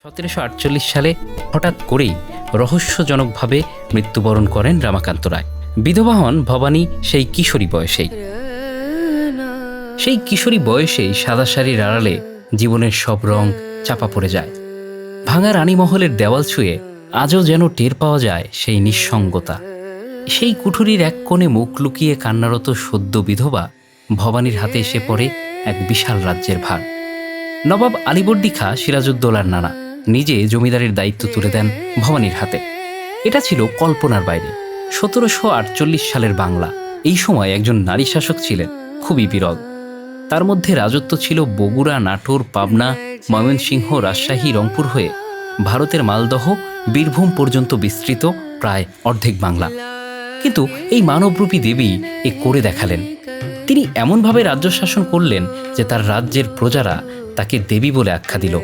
1748 সালে হঠাৎ করেই রহস্যজনকভাবে মৃত্যুবরণ করেন রমাকান্ত রায়। বিধবা হন ভবানী সেই কিশোরী বয়সেই সাদা শাড়ির আড়ালে জীবনের সব রং চাপা পড়ে যায়। ভাঙা রানীমহলের দেওয়াল ছুঁয়ে আজও যেন টের পাওয়া যায় সেই নিঃসঙ্গতা। সেই কুঠুরির এক কোণে মুখ লুকিয়ে কান্নারত সদ্য বিধবা ভবানীর হাতে এসে পড়ে এক বিশাল রাজ্যের ভার। নবাব আলীবর্দী খাঁ সিরাজউদ্দৌলার নানা নিজে জমিদারির দায়িত্ব তুলে দেন ভবানীর হাতে। এটা ছিল কল্পনার বাইরে। 1748 সালের বাংলা। এই সময় একজন নারী শাসক ছিলেন খুবই বিরল। তার মধ্যে রাজত্ব ছিল বগুড়া, নাটোর, পাবনা, ময়মনসিংহ, রাজশাহী, রংপুর হয়ে ভারতের মালদহ, বীরভূম পর্যন্ত বিস্তৃত প্রায় অর্ধেক বাংলা। কিন্তু এই মানবরূপী দেবী এ করে দেখালেন। তিনি এমনভাবে রাজ্য শাসন করলেন যে তার রাজ্যের প্রজারা তাকে দেবী বলে আখ্যা দিল।